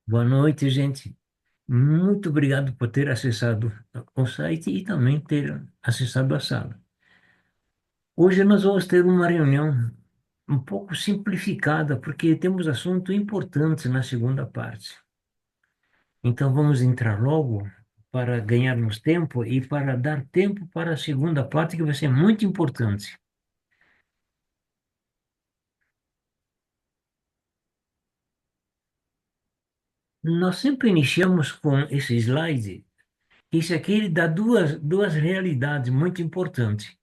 Boa noite, gente. Muito obrigado por ter acessado o site e também ter acessado a sala. Hoje nós vamos ter uma reunião um pouco simplificada, porque temos assuntos importantes na segunda parte. Então vamos entrar logo para ganharmos tempo e para dar tempo para a segunda parte, que vai ser muito importante. Nós sempre iniciamos com esse slide. Esse aqui ele dá duas realidades muito importantes.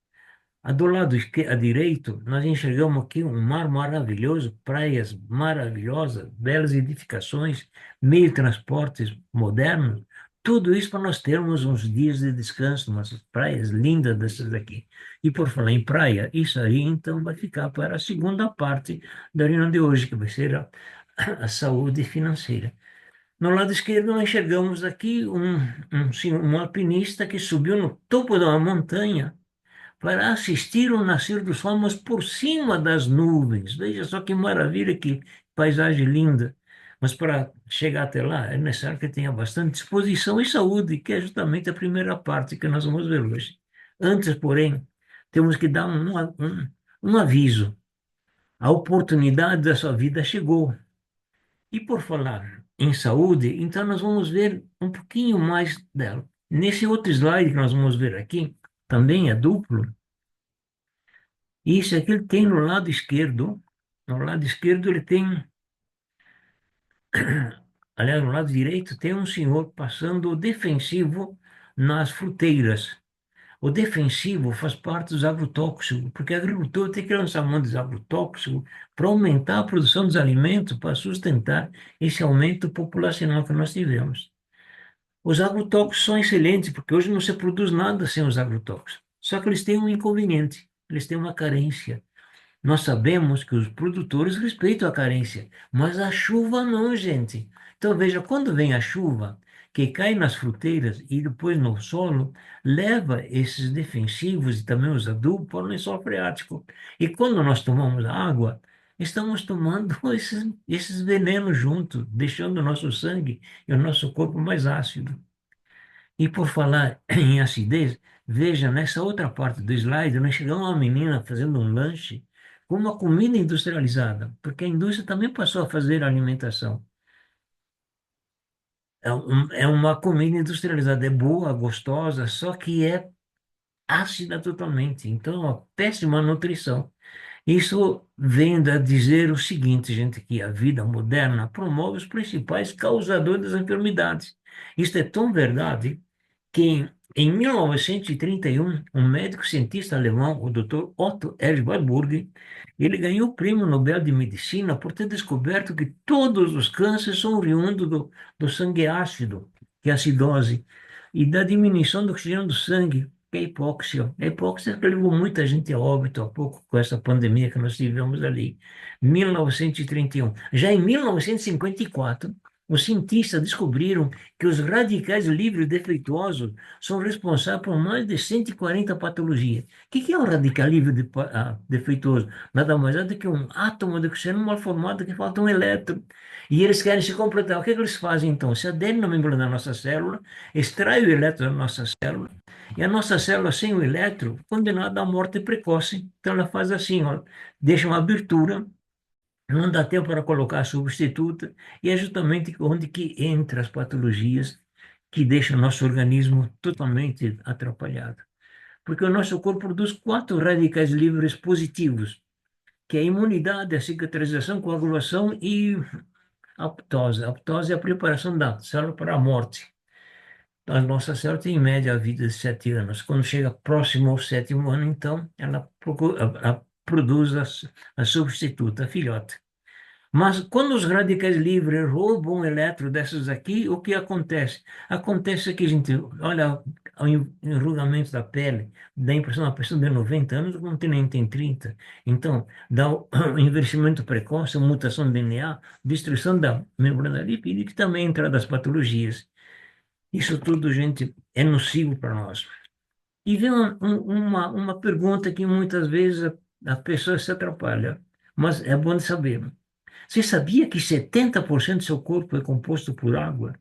Do lado à direito, nós enxergamos aqui um mar maravilhoso, praias maravilhosas, belas edificações, meio de transportes modernos, tudo isso para nós termos uns dias de descanso, umas praias lindas dessas aqui. E por falar em praia, isso aí então vai ficar para a segunda parte da reunião de hoje, que vai ser a saúde financeira. No lado esquerdo, nós enxergamos aqui um alpinista que subiu no topo de uma montanha para assistir o nascer do sol, mas por cima das nuvens. Veja só que maravilha, que paisagem linda. Mas para chegar até lá, é necessário que tenha bastante disposição e saúde, que é justamente a primeira parte que nós vamos ver hoje. Antes, porém, temos que dar um aviso. A oportunidade da sua vida chegou. E por falar em saúde, então nós vamos ver um pouquinho mais dela. Nesse outro slide que nós vamos ver aqui, também é duplo. Isso aqui ele tem no lado esquerdo. No lado esquerdo ele tem, aliás, no lado direito tem um senhor passando o defensivo nas fruteiras. O defensivo faz parte dos agrotóxicos, porque o agricultor tem que lançar mão dos agrotóxicos para aumentar a produção dos alimentos, para sustentar esse aumento populacional que nós tivemos. Os agrotóxicos são excelentes, porque hoje não se produz nada sem os agrotóxicos. Só que eles têm um inconveniente, eles têm uma carência. Nós sabemos que os produtores respeitam a carência, mas a chuva não, gente. Então, veja, quando vem a chuva, que cai nas fruteiras e depois no solo, leva esses defensivos e também os adubos para o lençol freático. E quando nós tomamos água, estamos tomando esses venenos junto, deixando o nosso sangue e o nosso corpo mais ácido. E por falar em acidez, veja, nessa outra parte do slide, nós chegamos uma menina fazendo um lanche com uma comida industrializada, porque a indústria também passou a fazer alimentação. É uma comida industrializada, é boa, gostosa, só que é ácida totalmente, então é uma péssima nutrição. Isso vem a dizer o seguinte, gente, que a vida moderna promove os principais causadores das enfermidades. Isto é tão verdade que em 1931, um médico cientista alemão, o Dr. Otto Erich Warburg, ele ganhou o Prêmio Nobel de Medicina por ter descoberto que todos os cânceres são oriundos do sangue ácido, que é a acidose, e da diminuição do oxigênio do sangue, que é a hipóxia. A hipóxia que levou muita gente a óbito há pouco com essa pandemia que nós tivemos ali, 1931. Já em 1954, os cientistas descobriram que os radicais livres defeituosos são responsáveis por mais de 140 patologias. O que é um radical livre defeituoso? Nada mais é do que um átomo de oxigênio mal formado que falta um elétron. E eles querem se completar. O que eles fazem então? Se aderem na membrana da nossa célula, extraem o elétron da nossa célula, e a nossa célula sem o elétron, condenada à morte precoce. Então ela faz assim, ó, deixa uma abertura, não dá tempo para colocar a substituta, e é justamente onde que entra as patologias que deixam o nosso organismo totalmente atrapalhado. Porque o nosso corpo produz quatro radicais livres positivos, que é a imunidade, a cicatrização, coagulação e a apoptose. A apoptose é a preparação da célula para a morte. A nossa célula tem em média a vida de 7 anos. Quando chega próximo ao sétimo ano, então, ela produz a substituta, a filhote. Mas quando os radicais livres roubam o elétron dessas aqui, o que acontece? Acontece que a gente olha o enrugamento da pele, dá a impressão de uma pessoa de 90 anos não tem nem tem 30. Então, dá o envelhecimento precoce, mutação do DNA, destruição da membrana lipídica, que também entra das patologias. Isso tudo, gente, é nocivo para nós. E vem uma pergunta que muitas vezes a pessoa se atrapalha, mas é bom de saber. Você sabia que 70% do seu corpo é composto por água?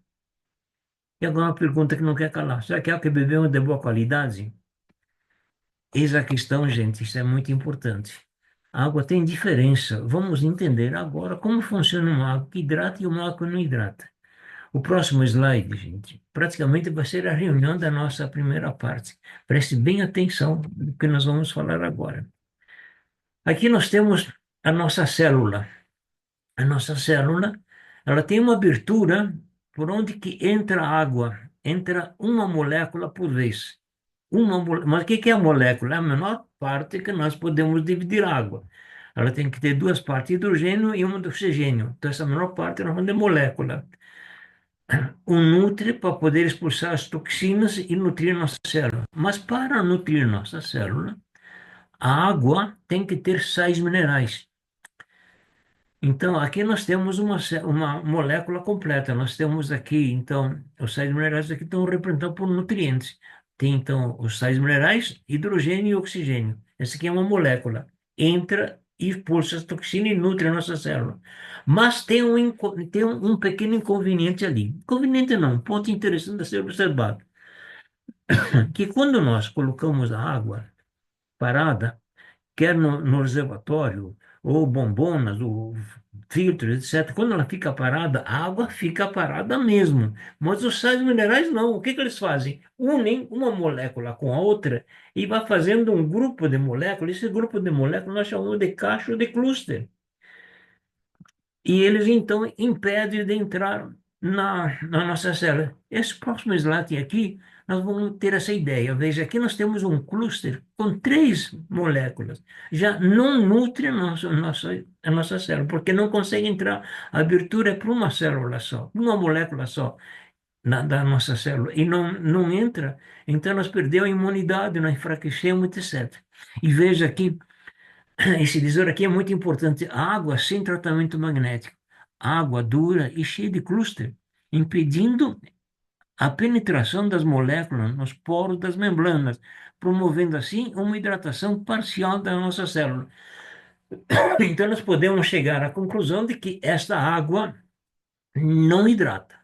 E agora uma pergunta que não quer calar. Será que a água que bebemos é de boa qualidade? Eis a questão, gente, isso é muito importante. A água tem diferença. Vamos entender agora como funciona uma água que hidrata e uma água que não hidrata. O próximo slide, gente, praticamente vai ser a reunião da nossa primeira parte. Preste bem atenção no que nós vamos falar agora. Aqui nós temos a nossa célula. A nossa célula, ela tem uma abertura por onde que entra água. Entra uma molécula por vez. Mas o que que é a molécula? É a menor parte que nós podemos dividir água. Ela tem que ter duas partes de hidrogênio e uma de oxigênio. Então, essa menor parte nós chamamos de molécula. O nutre para poder expulsar as toxinas e nutrir nossa célula. Mas para nutrir nossa célula, a água tem que ter sais minerais. Então, aqui nós temos uma molécula completa. Nós temos aqui, então, os sais minerais aqui estão representados por nutrientes. Tem, então, os sais minerais, hidrogênio e oxigênio. Essa aqui é uma molécula. Entra e expulsa as toxinas e nutre a nossa célula. Mas tem um pequeno inconveniente ali. Inconveniente não, um ponto interessante a ser observado. Que quando nós colocamos a água parada, quer no reservatório, ou bombonas, ou filtros, etc. Quando ela fica parada, a água fica parada mesmo. Mas os sais minerais não. O que que eles fazem? Unem uma molécula com a outra e vai fazendo um grupo de moléculas. Esse grupo de moléculas nós chamamos de cacho de cluster. E eles, então, impedem de entrar na nossa célula. Esse próximo slide aqui, nós vamos ter essa ideia. Veja, aqui nós temos um cluster com três moléculas. Já não nutre a nossa célula, porque não consegue entrar. A abertura é para uma célula só, uma molécula só da nossa célula. E não entra, então nós perdemos a imunidade, nós enfraquecemos, etc. E veja aqui, esse divisor aqui é muito importante. Água sem tratamento magnético. Água dura e cheia de clúster, impedindo a penetração das moléculas nos poros das membranas, promovendo assim uma hidratação parcial da nossa célula. Então, nós podemos chegar à conclusão de que esta água não hidrata.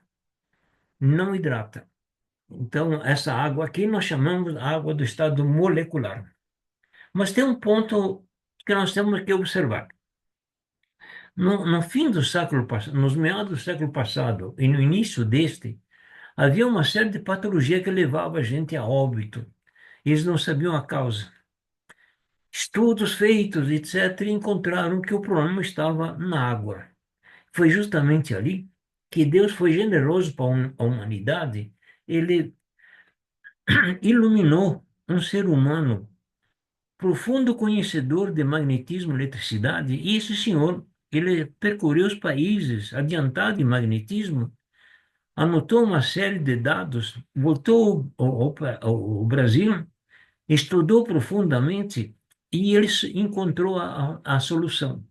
Não hidrata. Então, essa água aqui nós chamamos de água do estado molecular. Mas tem um ponto que nós temos que observar. No fim do século passado, nos meados do século passado e no início deste, havia uma série de patologias que levava a gente a óbito. Eles não sabiam a causa. Estudos feitos, etc., encontraram que o problema estava na água. Foi justamente ali que Deus foi generoso para a humanidade. Ele iluminou um ser humano profundo conhecedor de magnetismo e eletricidade, e esse senhor, ele percorreu os países adiantado em magnetismo, anotou uma série de dados, voltou ao Brasil, estudou profundamente e ele encontrou a solução.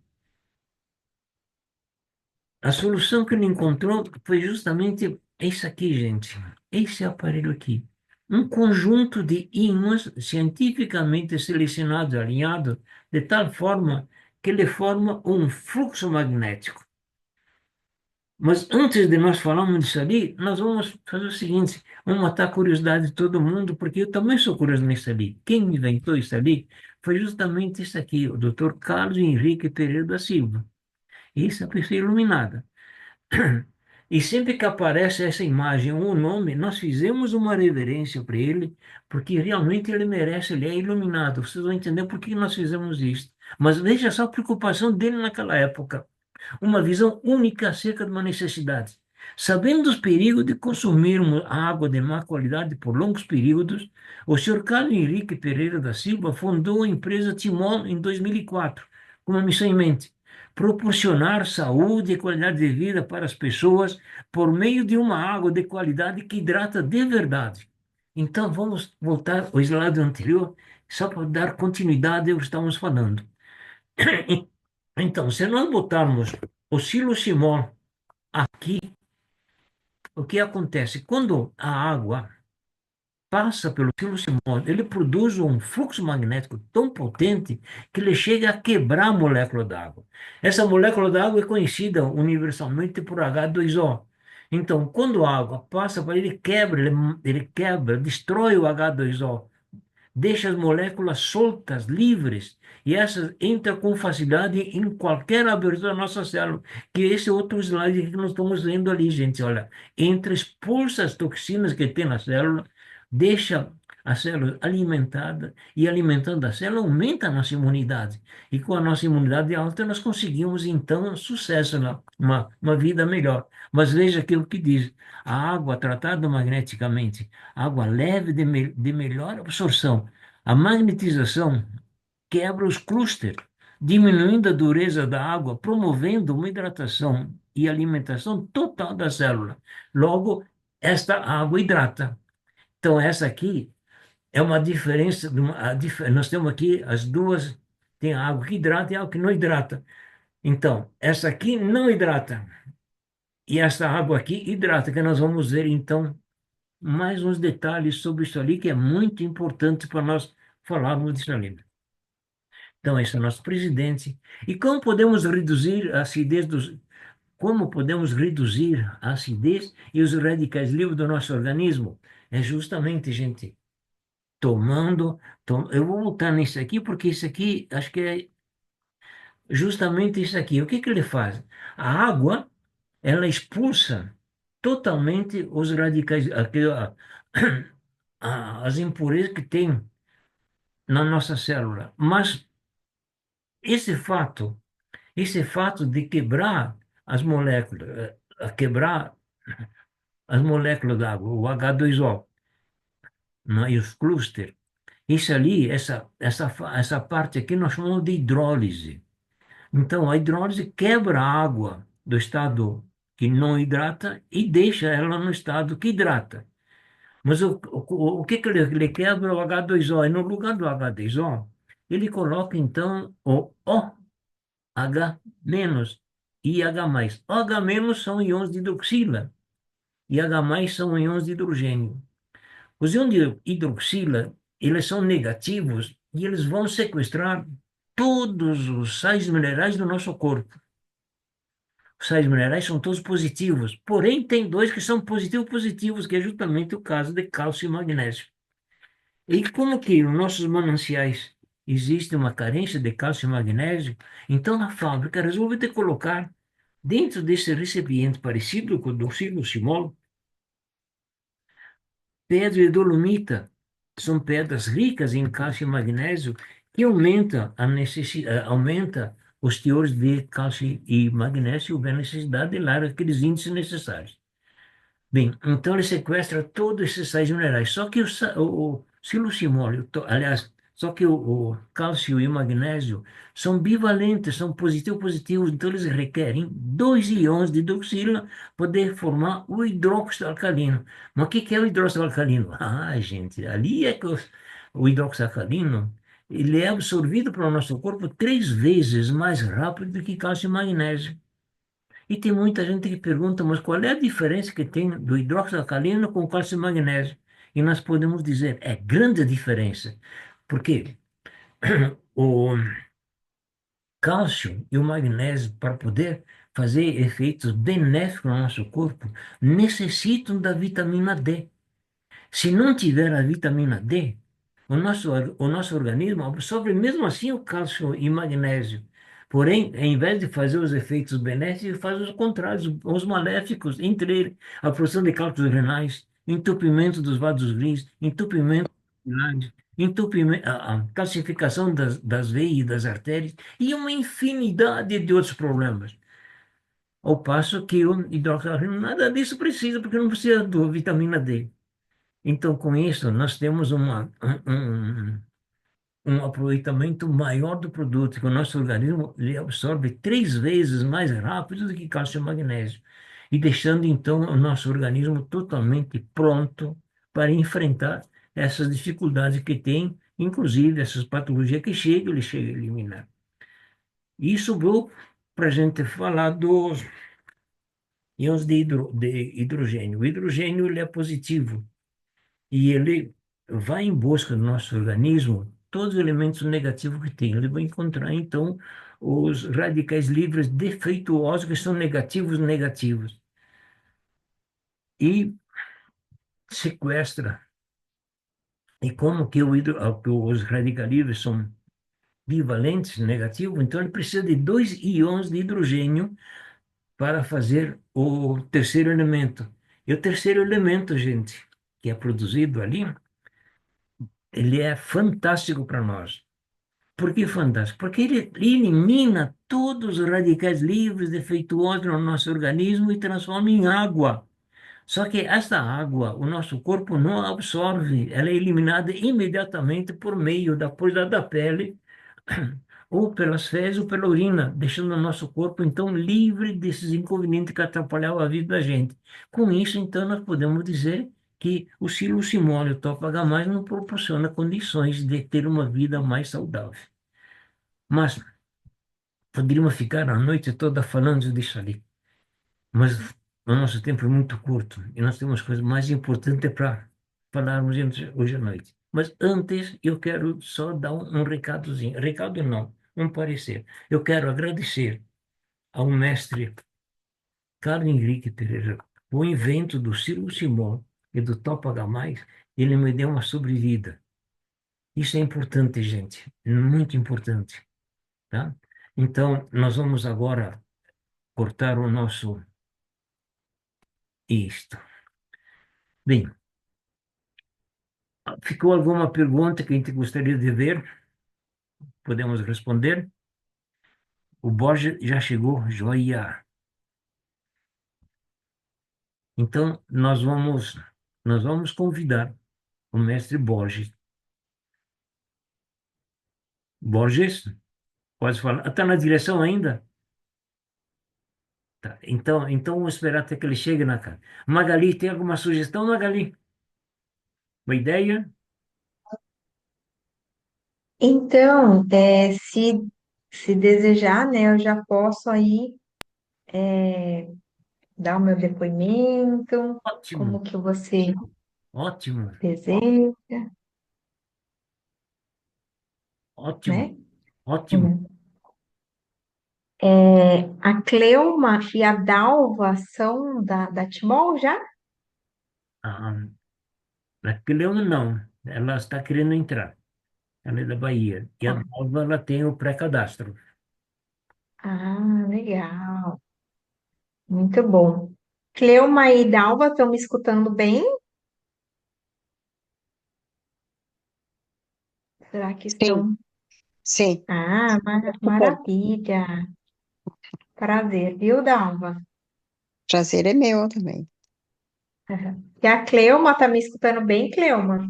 A solução que ele encontrou foi justamente esse aqui, gente. Esse aparelho aqui. Um conjunto de ímãs cientificamente selecionados, alinhados, de tal forma que ele forma um fluxo magnético. Mas antes de nós falarmos disso ali, nós vamos fazer o seguinte: vamos matar a curiosidade de todo mundo, porque eu também sou curioso nisso ali. Quem inventou isso ali foi justamente isso aqui, o Dr. Carlos Henrique Pereira da Silva. Isso é a pessoa iluminada. E sempre que aparece essa imagem ou o nome, nós fizemos uma reverência para ele, porque realmente ele merece, ele é iluminado. Vocês vão entender por que nós fizemos isso. Mas veja só a preocupação dele naquela época, uma visão única acerca de uma necessidade. Sabendo dos perigos de consumirmos água de má qualidade por longos períodos, o Sr. Carlos Henrique Pereira da Silva fundou a empresa Timon em 2004, com uma missão em mente: proporcionar saúde e qualidade de vida para as pessoas por meio de uma água de qualidade que hidrata de verdade. Então, vamos voltar ao slide anterior, só para dar continuidade ao que estamos falando. Então, se nós botarmos o silocimol aqui, o que acontece? Quando a água passa pelo filo Simon, ele produz um fluxo magnético tão potente que ele chega a quebrar a molécula d'água. Essa molécula d'água é conhecida universalmente por H2O. Então, quando a água passa por ele, ele quebra, destrói o H2O, deixa as moléculas soltas, livres, e essas entram com facilidade em qualquer abertura da nossa célula, que esse é outro slide que nós estamos vendo ali, gente, olha, entra, expulsa as toxinas que tem na célula, deixa a célula alimentada, e alimentando a célula aumenta a nossa imunidade, e com a nossa imunidade alta nós conseguimos, então, sucesso, uma vida melhor. Mas veja aqui o que diz, a água tratada magneticamente, água leve de melhor absorção. A magnetização quebra os clústeres, diminuindo a dureza da água, promovendo uma hidratação e alimentação total da célula. Logo, esta água hidrata. Então, essa aqui é uma diferença. Nós temos aqui as duas: tem a água que hidrata e a água que não hidrata. Então, essa aqui não hidrata. E essa água aqui hidrata, que nós vamos ver, então, mais uns detalhes sobre isso ali, que é muito importante para nós falarmos disso ali. Então, esse é o nosso presidente. E como podemos reduzir a acidez e os radicais livres do nosso organismo? É justamente, gente, eu vou voltar nisso aqui, porque isso aqui, acho que é justamente isso aqui. O que que ele faz? A água, ela expulsa totalmente os radicais, as impurezas que tem na nossa célula. Mas esse fato, esse fato de quebrar as moléculas, quebrar as moléculas d'água, o H2O, né, e os clústeres, isso ali, essa parte aqui nós chamamos de hidrólise. Então, a hidrólise quebra a água do estado que não hidrata e deixa ela no estado que hidrata. Mas o que que ele quebra? O H2O. E no lugar do H2O, ele coloca, então, o OH- e H+. OH- são íons de hidroxila e H+ são íons de hidrogênio. Os íons de hidroxila, eles são negativos e eles vão sequestrar todos os sais minerais do nosso corpo. Os sais minerais são todos positivos, porém tem dois que são positivos, que é justamente o caso de cálcio e magnésio. E como que nos nossos mananciais existe uma carência de cálcio e magnésio, então a fábrica resolve de colocar dentro desse recipiente parecido com o do silocimol, pedra e dolomita. São pedras ricas em cálcio e magnésio que aumenta os teores de cálcio e magnésio e houver necessidade de lá aqueles índices necessários. Bem, então ele sequestra todos esses sais minerais. Só que o silocimol, aliás, só que o cálcio e o magnésio são bivalentes, são positivo-positivos, então eles requerem dois íons de hidroxila para poder formar o hidróxido alcalino. Mas o que que é o hidróxido alcalino? Ah, gente, ali é que o hidróxido alcalino ele é absorvido pelo nosso corpo 3 vezes mais rápido do que cálcio e magnésio. E tem muita gente que pergunta, mas qual é a diferença que tem do hidróxido alcalino com o cálcio e magnésio? E nós podemos dizer, é grande a diferença, porque o cálcio e o magnésio, para poder fazer efeitos benéficos no nosso corpo, necessitam da vitamina D. Se não tiver a vitamina D, o nosso organismo absorve mesmo assim o cálcio e magnésio. Porém, em vez de fazer os efeitos benéficos, faz os contrários, os maléficos, entre eles, a produção de cálculos renais, entupimento dos vasos rins, entupimento dos capilares, a calcificação das veias e das artérias e uma infinidade de outros problemas. Ao passo que o hidroxalina, nada disso precisa, porque não precisa da vitamina D. Então, com isso, nós temos um aproveitamento maior do produto, que o nosso organismo ele absorve 3 vezes mais rápido do que cálcio e magnésio, e deixando, então, o nosso organismo totalmente pronto para enfrentar essas dificuldades que tem, inclusive essas patologias que chegam, ele chega a eliminar. Isso vou para a gente falar dos íons de hidrogênio. O hidrogênio ele é positivo, e ele vai em busca do nosso organismo todos os elementos negativos que tem. Ele vai encontrar, então, os radicais livres defeituosos, que são negativos, negativos, e sequestra. E como que, que os radicais livres são bivalentes, negativos, então ele precisa de dois íons de hidrogênio para fazer o terceiro elemento. E o terceiro elemento, gente, que é produzido ali, ele é fantástico para nós. Por que fantástico? Porque ele elimina todos os radicais livres, defeituosos no nosso organismo e transforma em água. Só que esta água, o nosso corpo não absorve, ela é eliminada imediatamente por meio da porosidade da pele, ou pelas fezes ou pela urina, deixando o nosso corpo, então, livre desses inconvenientes que atrapalhavam a vida da gente. Com isso, então, nós podemos dizer que o silocimol e o topa-H+, não proporciona condições de ter uma vida mais saudável. Mas poderíamos ficar a noite toda falando disso ali. Mas o nosso tempo é muito curto e nós temos coisas mais importantes para falarmos hoje à noite. Mas antes, eu quero só dar um recadozinho. Recado não, um parecer. Eu quero agradecer ao mestre Carlos Henrique Pereira, o invento do Ciro Simon e do Topa Gamais, ele me deu uma sobrevida. Isso é importante, gente, muito importante, tá? Então, nós vamos agora cortar o nosso isto. Bem, ficou alguma pergunta que a gente gostaria de ver? Podemos responder? O Borges já chegou, joia. Então, nós vamos convidar o mestre Borges. Borges, pode falar. Está na direção ainda? Tá. Então, vamos esperar até que ele chegue na casa. Magali, tem alguma sugestão, Magali? Uma ideia? Então, se desejar, né, eu já posso aí dar o meu depoimento, Ótimo, como que você ótimo, deseja, ótimo, né? ótimo. Uhum. A Cleuma e a Dalva são da Timol já? Ah, naquele ano não, ela está querendo entrar. Ela é da Bahia. E a Ó, Dalva, ela tem o pré-cadastro. ah, legal, muito bom. Cleuma e Dalva estão me escutando bem? Será que Sim, estão? sim, Ah, escutando. maravilha. Prazer, viu, Dalva? Prazer é meu também. E a Cleuma tá me escutando bem, Cleuma?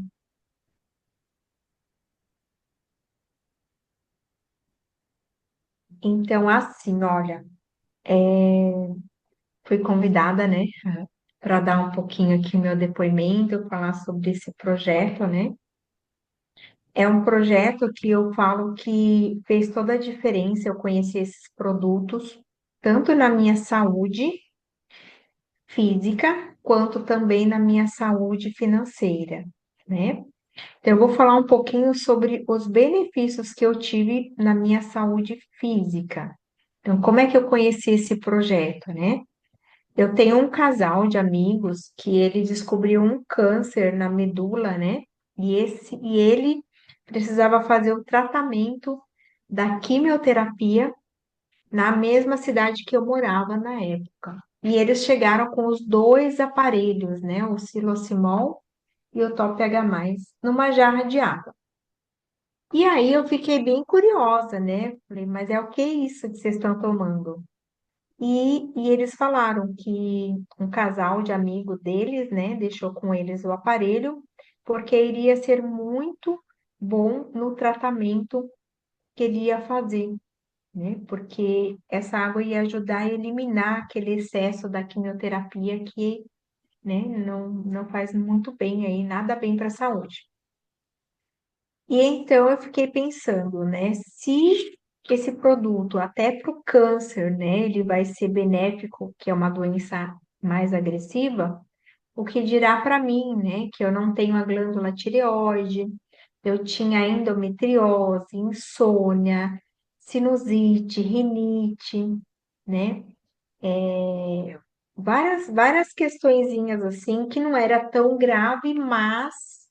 Então, assim, olha, fui convidada, né, para dar um pouquinho aqui meu depoimento, falar sobre esse projeto, né? É um projeto que eu falo que fez toda a diferença eu conhecer esses produtos, tanto na minha saúde física, quanto também na minha saúde financeira, né? Então, eu vou falar um pouquinho sobre os benefícios que eu tive na minha saúde física. Então, como é que eu conheci esse projeto, né? Eu tenho um casal de amigos que ele descobriu um câncer na medula, né? E ele precisava fazer o tratamento da quimioterapia na mesma cidade que eu morava na época. E eles chegaram com os dois aparelhos, né? O Silocimol e o Top H+, numa jarra de água. E aí eu fiquei bem curiosa, né? Falei, mas é o que isso que vocês estão tomando? E eles falaram que um casal de amigo deles, né, deixou com eles o aparelho, porque iria ser muito bom no tratamento que ele ia fazer, né? Porque essa água ia ajudar a eliminar aquele excesso da quimioterapia que, né, não faz muito bem aí, nada bem para a saúde. E então eu fiquei pensando, né, se esse produto, até para o câncer, né, ele vai ser benéfico, que é uma doença mais agressiva, O que dirá para mim, né? Que eu não tenho a glândula tireoide, eu tinha endometriose, insônia, sinusite, rinite, né? Várias questõezinhas assim que não era tão grave, mas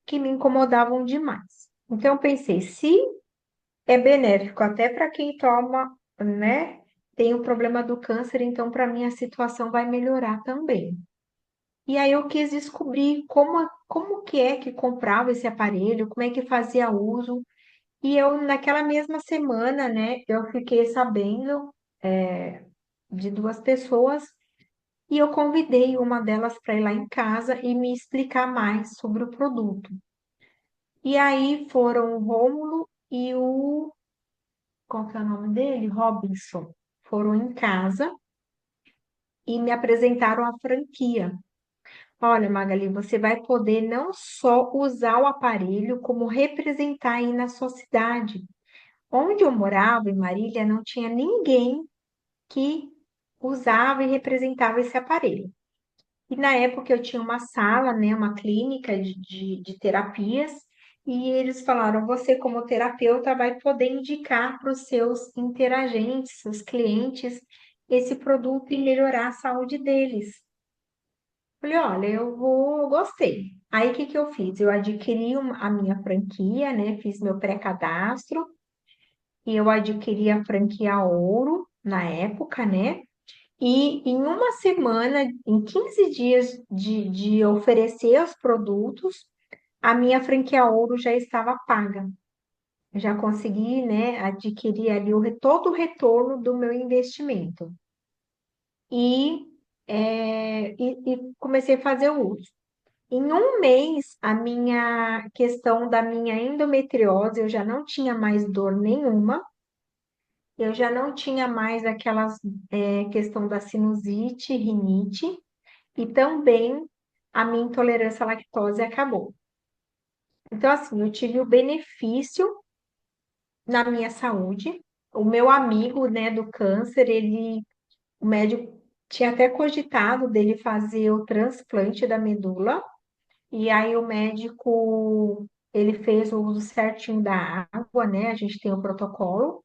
que me incomodavam demais. Então eu pensei, se é benéfico até para quem toma, né? Tem o problema do câncer, então para mim a situação vai melhorar também. E aí eu quis descobrir como que é que comprava esse aparelho, como é que fazia uso. E eu, naquela mesma semana, né, eu fiquei sabendo de duas pessoas e eu convidei uma delas para ir lá em casa e me explicar mais sobre o produto. E aí foram o Rômulo e qual que é o nome dele? Robinson. Foram em casa e me apresentaram a franquia. Olha, Magali, você vai poder não só usar o aparelho, como representar aí na sua cidade. Onde eu morava, em Marília, não tinha ninguém que usava e representava esse aparelho. E na época eu tinha uma sala, né, uma clínica de terapias, e eles falaram: você, como terapeuta, vai poder indicar para os seus interagentes, seus clientes, esse produto e melhorar a saúde deles. Falei, olha, gostei. Aí o que que eu fiz? Eu adquiri a minha franquia, né? Fiz meu pré-cadastro e eu adquiri a franquia Ouro na época, né? E em uma semana, em 15 dias de oferecer os produtos, a minha franquia Ouro já estava paga. Eu já consegui, né, adquirir ali todo o retorno do meu investimento. E, e comecei a fazer o uso. Em um mês, a minha questão da minha endometriose, eu já não tinha mais dor nenhuma, eu já não tinha mais aquelas questão da sinusite, rinite, e também a minha intolerância à lactose acabou. Então, assim, eu tive o benefício na minha saúde. O meu amigo, né, do câncer, o médico tinha até cogitado dele fazer o transplante da medula. E aí o médico, ele fez o uso certinho da água, né? A gente tem o protocolo.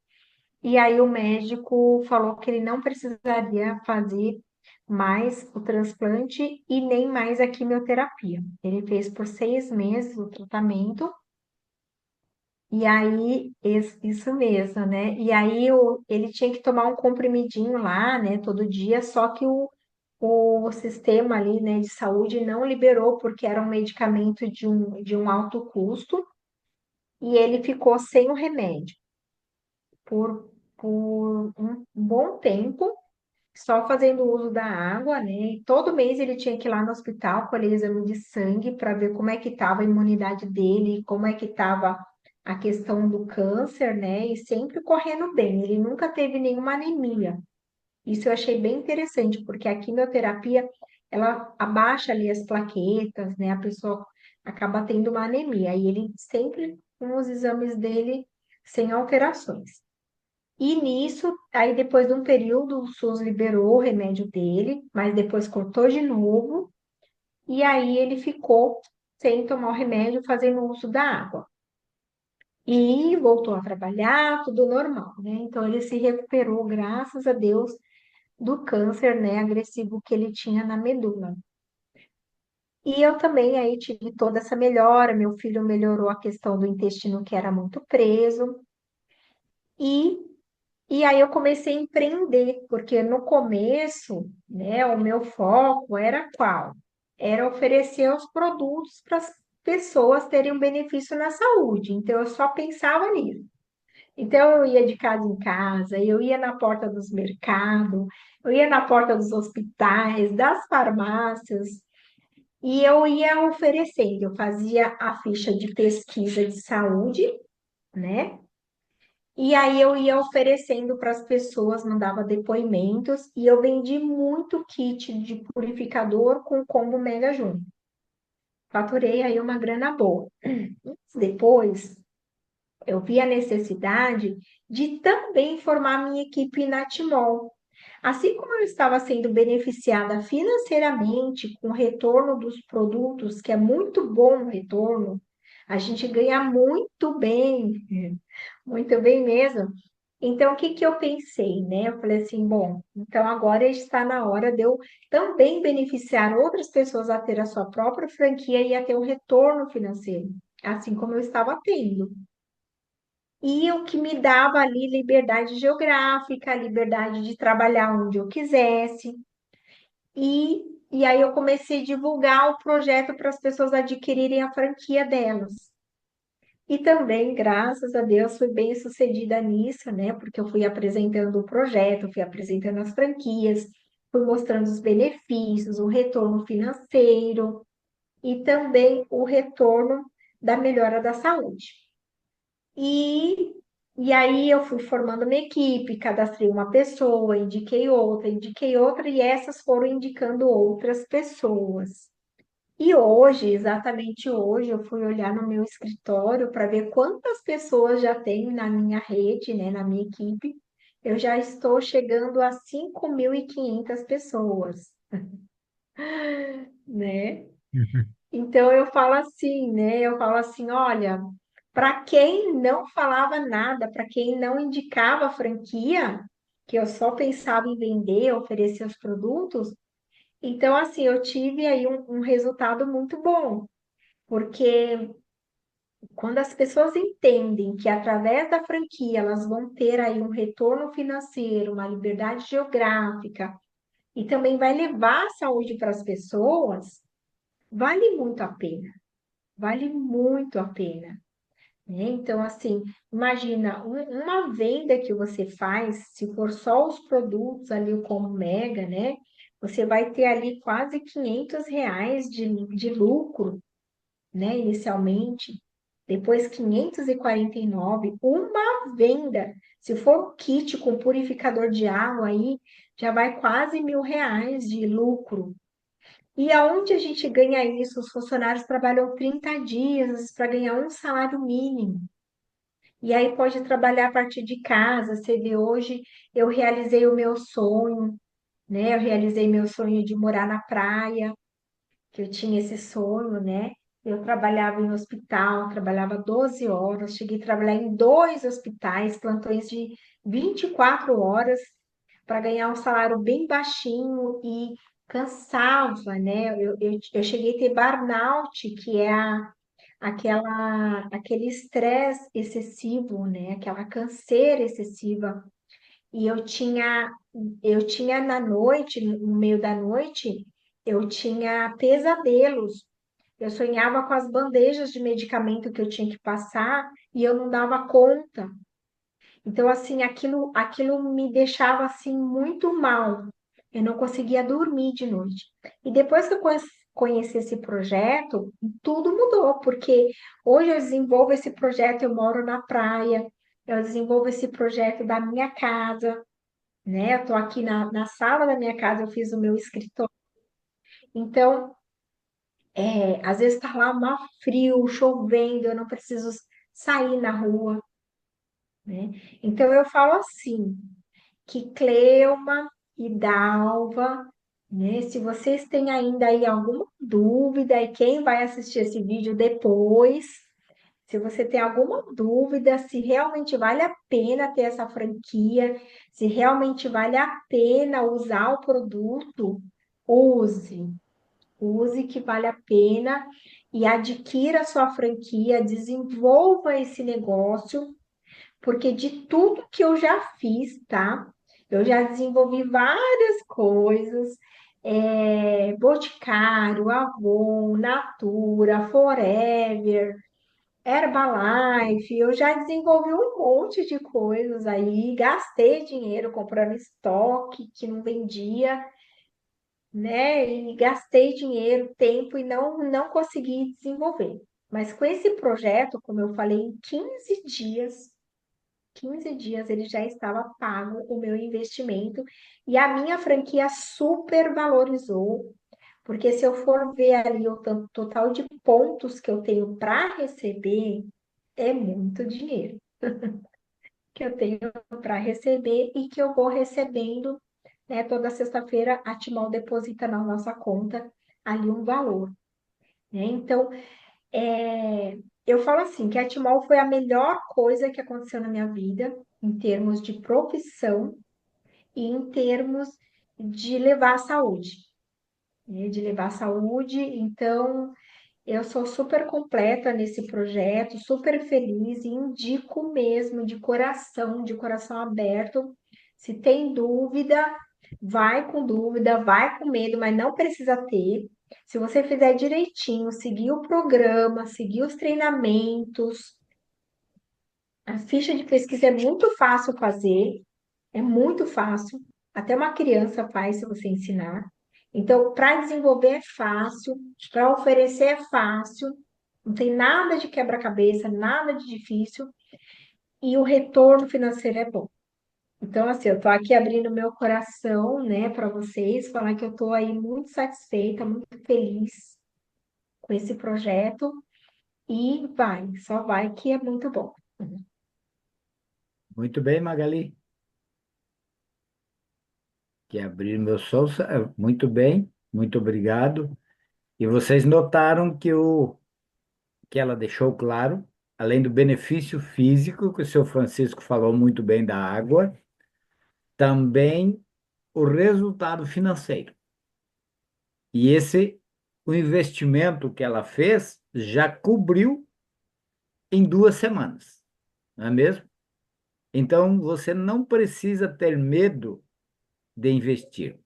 E aí o médico falou que ele não precisaria fazer mais o transplante e nem mais a quimioterapia. Ele fez por 6 meses o tratamento. E aí, isso mesmo, né? E aí ele tinha que tomar um comprimidinho lá, né, todo dia, só que o sistema ali, né, de saúde não liberou, porque era um medicamento de um alto custo, e ele ficou sem o remédio por um bom tempo, só fazendo uso da água, né? E todo mês ele tinha que ir lá no hospital colher exame de sangue para ver como é que estava a imunidade dele, como é que estava a questão do câncer, né? E sempre correndo bem. Ele nunca teve nenhuma anemia. Isso eu achei bem interessante, porque a quimioterapia, ela abaixa ali as plaquetas, né? A pessoa acaba tendo uma anemia. E ele sempre com os exames dele sem alterações. E nisso, aí depois de um período, o SUS liberou o remédio dele, mas depois cortou de novo, e aí ele ficou sem tomar o remédio, fazendo uso da água. E voltou a trabalhar, tudo normal, né? Então ele se recuperou, graças a Deus, do câncer, né, agressivo que ele tinha na medula. E eu também aí tive toda essa melhora, meu filho melhorou a questão do intestino que era muito preso, e E aí eu comecei a empreender, porque no começo, né, o meu foco era qual? Era oferecer os produtos para as pessoas terem um benefício na saúde. Então eu só pensava nisso. Então eu ia de casa em casa, eu ia na porta dos mercados, eu ia na porta dos hospitais, das farmácias, e eu ia oferecendo. Eu fazia a ficha de pesquisa de saúde, né? E aí eu ia oferecendo para as pessoas, mandava depoimentos e eu vendi muito kit de purificador com combo Mega Júnior. Faturei aí uma grana boa. Depois, eu vi a necessidade de também formar minha equipe na Timol. Assim como eu estava sendo beneficiada financeiramente com o retorno dos produtos, que é muito bom o retorno, a gente ganha muito bem mesmo. Então, o que que eu pensei, né? Eu falei assim, bom, então agora está na hora de eu também beneficiar outras pessoas a ter a sua própria franquia e a ter um retorno financeiro, assim como eu estava tendo. E o que me dava ali liberdade geográfica, liberdade de trabalhar onde eu quisesse. E aí eu comecei a divulgar o projeto para as pessoas adquirirem a franquia delas. E também, graças a Deus, fui bem sucedida nisso, né? Porque eu fui apresentando o projeto, fui apresentando as franquias, fui mostrando os benefícios, o retorno financeiro e também o retorno da melhora da saúde. E, e aí eu fui formando uma equipe, cadastrei uma pessoa, indiquei outra, e essas foram indicando outras pessoas. E hoje, exatamente hoje, eu fui olhar no meu escritório para ver quantas pessoas já tenho na minha rede, né, na minha equipe. Eu já estou chegando a 5.500 pessoas, né? Então eu falo assim, né? Eu falo assim, olha, para quem não falava nada, para quem não indicava a franquia, que eu só pensava em vender, oferecer os produtos, então assim, eu tive aí um resultado muito bom, porque quando as pessoas entendem que através da franquia elas vão ter aí um retorno financeiro, uma liberdade geográfica e também vai levar a saúde para as pessoas, vale muito a pena. Vale muito a pena, né? Então, assim, imagina uma venda que você faz, se for só os produtos ali como Mega, né? Você vai ter ali quase R$ 500 de lucro, né? Inicialmente, depois 549, uma venda. Se for um kit com purificador de água aí, já vai quase R$ 1.000 de lucro. E aonde a gente ganha isso? Os funcionários trabalham 30 dias para ganhar um salário mínimo. E aí pode trabalhar a partir de casa. Você vê, hoje eu realizei o meu sonho, né? Eu realizei meu sonho de morar na praia, que eu tinha esse sonho, né? Eu trabalhava em hospital, trabalhava 12 horas, cheguei a trabalhar em dois hospitais, plantões de 24 horas, para ganhar um salário bem baixinho e cansava, né? Eu cheguei a ter burnout, que é aquele estresse excessivo, né? Aquela canseira excessiva. E eu tinha na noite, no meio da noite, eu tinha pesadelos. Eu sonhava com as bandejas de medicamento que eu tinha que passar e eu não dava conta. Então, assim, aquilo me deixava assim muito mal. Eu não conseguia dormir de noite. E depois que eu conheci esse projeto, tudo mudou, porque hoje eu desenvolvo esse projeto, eu moro na praia, eu desenvolvo esse projeto da minha casa, né? Eu estou aqui na sala da minha casa, eu fiz o meu escritório. Então, às vezes está lá mal frio, chovendo, eu não preciso sair na rua, né? Então, eu falo assim, que Cleuma e Dalva, né? Se vocês têm ainda aí alguma dúvida, e quem vai assistir esse vídeo depois, se você tem alguma dúvida se realmente vale a pena ter essa franquia, se realmente vale a pena usar o produto, use. Use que vale a pena e adquira a sua franquia, desenvolva esse negócio, porque de tudo que eu já fiz, tá? Eu já desenvolvi várias coisas, Boticário, Avon, Natura, Forever, Herbalife, eu já desenvolvi um monte de coisas aí, gastei dinheiro comprando estoque que não vendia, né? E gastei dinheiro, tempo e não consegui desenvolver. Mas com esse projeto, como eu falei, em 15 dias ele já estava pago o meu investimento e a minha franquia super valorizou, porque se eu for ver ali o total de pontos que eu tenho para receber, é muito dinheiro que eu tenho para receber e que eu vou recebendo né? Toda sexta-feira a Timol deposita na nossa conta ali um valor, né? Então, eu falo assim, que a Timol foi a melhor coisa que aconteceu na minha vida, em termos de profissão e em termos de levar a saúde, né? De levar a saúde. Então, eu sou super completa nesse projeto, super feliz e indico mesmo de coração aberto. Se tem dúvida, vai com medo, mas não precisa ter. Se você fizer direitinho, seguir o programa, seguir os treinamentos, a ficha de pesquisa é muito fácil fazer, é muito fácil. Até uma criança faz se você ensinar. Então, para desenvolver é fácil, para oferecer é fácil, não tem nada de quebra-cabeça, nada de difícil, e o retorno financeiro é bom. Então, assim, eu estou aqui abrindo meu coração, né, para vocês, falar que eu estou aí muito satisfeita, muito feliz com esse projeto, e só vai que é muito bom. Muito bem, Magali, que abrir meu som. Muito bem, muito obrigado. E vocês notaram que ela deixou claro, além do benefício físico, que o seu Francisco falou muito bem da água, também o resultado financeiro. E o investimento que ela fez, já cobriu em 2 semanas, não é mesmo? Então, você não precisa ter medo de investir.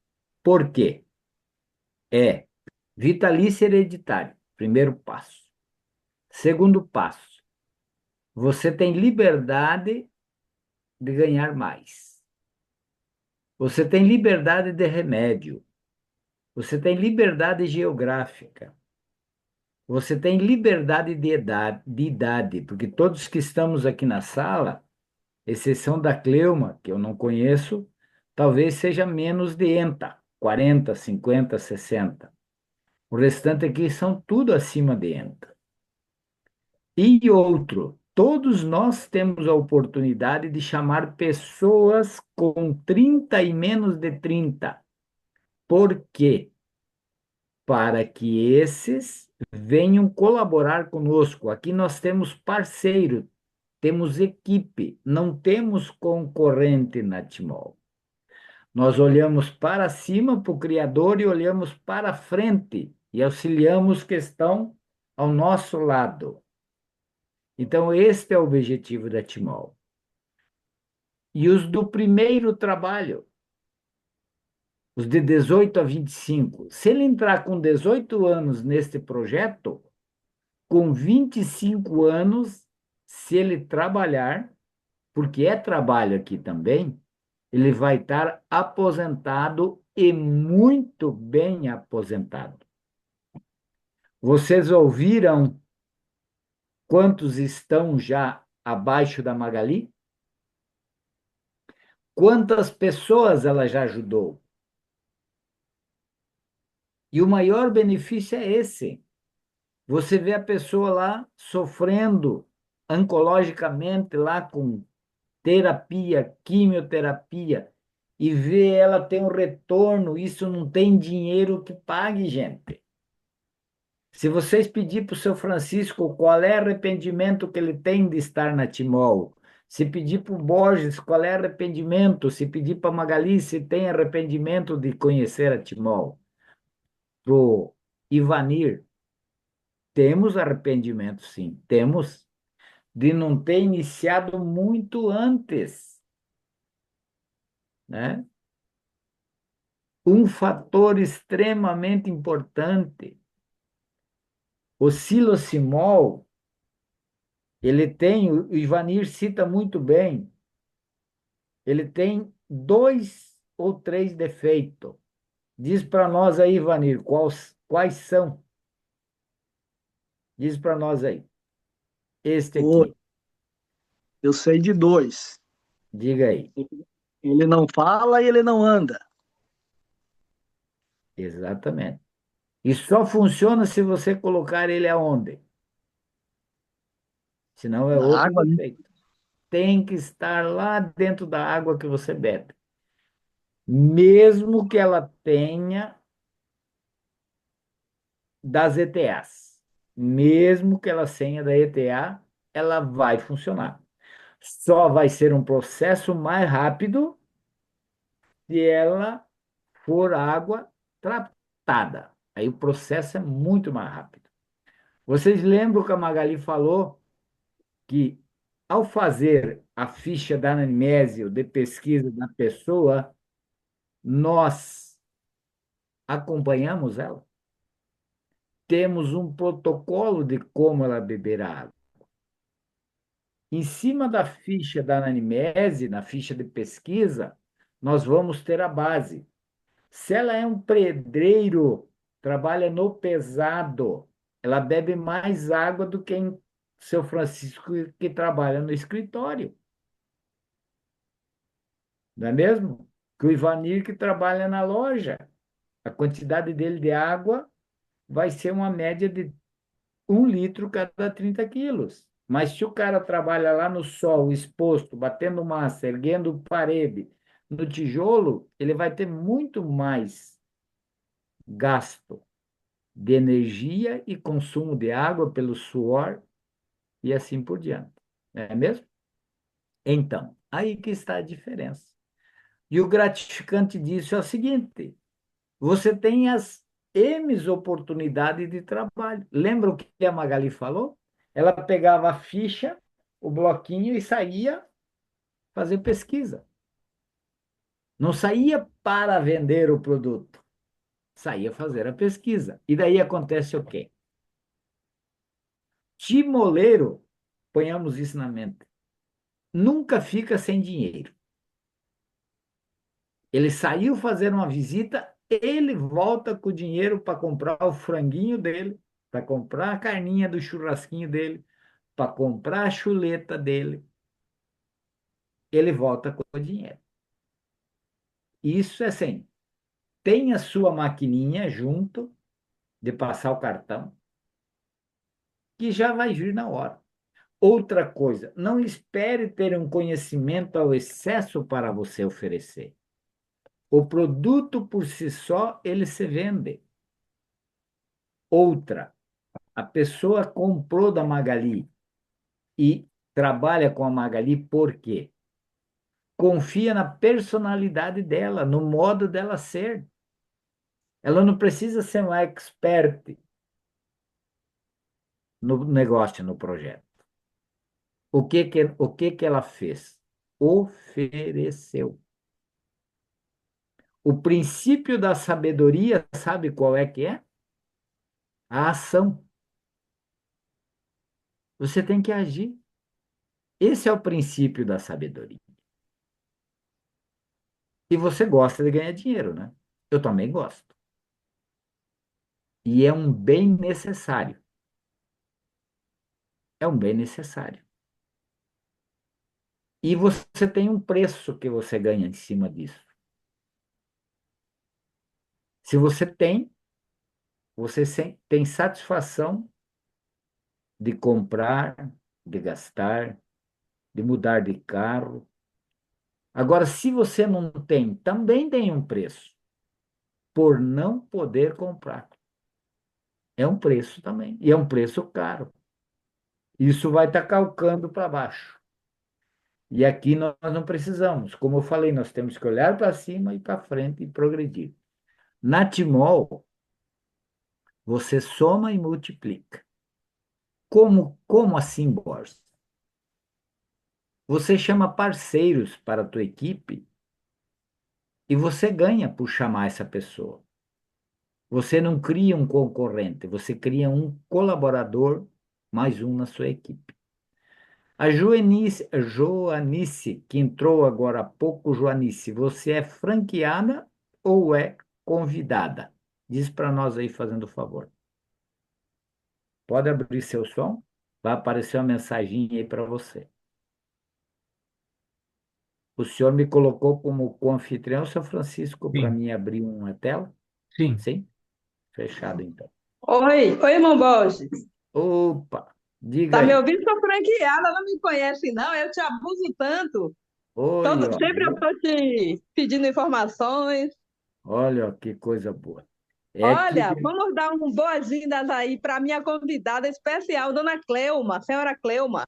Por quê? É vitalício hereditário, primeiro passo. Segundo passo, você tem liberdade de ganhar mais. Você tem liberdade de remédio. Você tem liberdade geográfica. Você tem liberdade de idade, porque todos que estamos aqui na sala, exceção da Cleuma, que eu não conheço, talvez seja menos de 40, 50, 60. O restante aqui são tudo acima de 40. E outro, todos nós temos a oportunidade de chamar pessoas com 30 e menos de 30. Por quê? Para que esses venham colaborar conosco. Aqui nós temos parceiro, temos equipe, não temos concorrente na Timol. Nós olhamos para cima, para o Criador, e olhamos para frente e auxiliamos que estão ao nosso lado. Então, este é o objetivo da Timol. E os do primeiro trabalho, os de 18 a 25, se ele entrar com 18 anos neste projeto, com 25 anos, se ele trabalhar, porque é trabalho aqui também, ele vai estar aposentado e muito bem aposentado. Vocês ouviram quantos estão já abaixo da Magali? Quantas pessoas ela já ajudou? E o maior benefício é esse. Você vê a pessoa lá sofrendo oncologicamente, lá com terapia, quimioterapia, e vê ela ter um retorno, isso não tem dinheiro que pague, gente. Se vocês pedir para o seu Francisco qual é o arrependimento que ele tem de estar na Timol, se pedir para o Borges qual é o arrependimento, se pedir para a Magali se tem arrependimento de conhecer a Timol, para o Ivanir, temos arrependimento, sim, temos de não ter iniciado muito antes, né? Um fator extremamente importante, o silocimol, ele tem, o Ivanir cita muito bem, ele tem 2 ou 3 defeitos. Diz para nós aí, Ivanir, quais são? Diz para nós aí. Este Oi, aqui, eu sei de dois. diga aí. Ele não fala e ele não anda. Exatamente. E só funciona se você colocar ele aonde? Senão é Na outro água, né? defeito. Tem que estar lá dentro da água que você bebe. mesmo que ela tenha das ETAs. Mesmo que ela tenha da ETA, ela vai funcionar. Só vai ser um processo mais rápido se ela for água tratada. Aí o processo é muito mais rápido. Vocês lembram que a Magali falou que, ao fazer a ficha da anamnese, de pesquisa da pessoa, nós acompanhamos ela? Temos um protocolo de como ela beberá água. Em cima da ficha da anamnese, na ficha de pesquisa, nós vamos ter a base. Se ela é um pedreiro, trabalha no pesado, ela bebe mais água do que em seu Francisco, que trabalha no escritório. Não é mesmo? Que o Ivanir, que trabalha na loja. A quantidade dele de água vai ser uma média de 1 litro cada 30 quilos. Mas se o cara trabalha lá no sol, exposto, batendo massa, erguendo parede, no tijolo, ele vai ter muito mais gasto de energia e consumo de água pelo suor e assim por diante. Não é mesmo? Então, aí que está a diferença. E o gratificante disso é o seguinte: você tem as N oportunidades de trabalho. Lembra o que a Magali falou? Ela pegava a ficha, o bloquinho e saía fazer pesquisa. Não saía para vender o produto, saía fazer a pesquisa. E daí acontece o quê? Timoleiro, ponhamos isso na mente, nunca fica sem dinheiro. Ele saiu fazer uma visita, ele volta com o dinheiro para comprar o franguinho dele, para comprar a carninha do churrasquinho dele, para comprar a chuleta dele. Ele volta com o dinheiro. Isso é assim. Tem a sua maquininha junto de passar o cartão, que já vai vir na hora. Outra coisa, não espere ter um conhecimento ao excesso para você oferecer. O produto por si só, ele se vende. Outra, a pessoa comprou da Magali e trabalha com a Magali por quê? Confia na personalidade dela, no modo dela ser. Ela não precisa ser uma expert no negócio, no projeto. O que que ela fez? Ofereceu. O princípio da sabedoria, sabe qual é que é? A ação. Você tem que agir. Esse é o princípio da sabedoria. E você gosta de ganhar dinheiro, né? Eu também gosto. E é um bem necessário. É um bem necessário. E você tem um preço que você ganha em cima disso. Se você tem, você tem satisfação de comprar, de gastar, de mudar de carro. Agora, se você não tem, também tem um preço por não poder comprar. É um preço também, e é um preço caro. Isso vai estar calcando para baixo. E aqui nós não precisamos. Como eu falei, nós temos que olhar para cima e para frente e progredir. Na Timol, você soma e multiplica. Como assim, Borges? Você chama parceiros para a tua equipe e você ganha por chamar essa pessoa. Você não cria um concorrente, você cria um colaborador, mais um na sua equipe. A Joanice, que entrou agora há pouco, Joanice, você é franqueada ou é convidada? Diz para nós aí, fazendo favor. Pode abrir seu som? Vai aparecer uma mensagem aí para você. O senhor me colocou como co-anfitrião, seu Francisco, para Sim, mim abrir uma tela? sim. Sim? Fechado, então. Oi, irmão Borges. Opa, diga Tá me aí. ouvindo? Sou franqueada, não me conhece, não. Eu te abuso tanto. Oi, ó, Sempre eu estou te pedindo informações. olha ó, que coisa boa. É que, Olha, vamos dar um boas-vindas aí para minha convidada especial, Dona Cleuma, senhora Cleuma,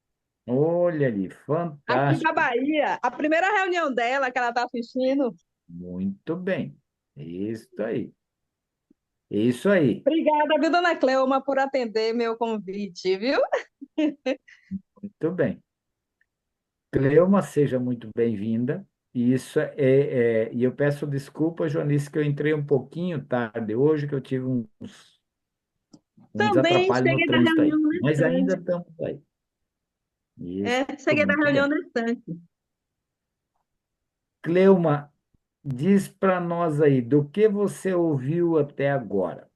olha ali, aqui da fantástico. Bahia. A primeira reunião dela que ela está assistindo. Muito bem. Isso aí. Isso aí. Obrigada, viu, Dona Cleuma, por atender meu convite, viu? Muito bem. Cleuma, seja muito bem-vinda. E isso e eu peço desculpa, Joanice, que eu entrei um pouquinho tarde hoje, que eu tive uns Também atrapalhos no cheguei da trânsito reunião aí. no Mas ainda instante. estamos aí. Isso, Cheguei da muito reunião bem. no instante. Cleuma, diz para nós aí, do que você ouviu até agora?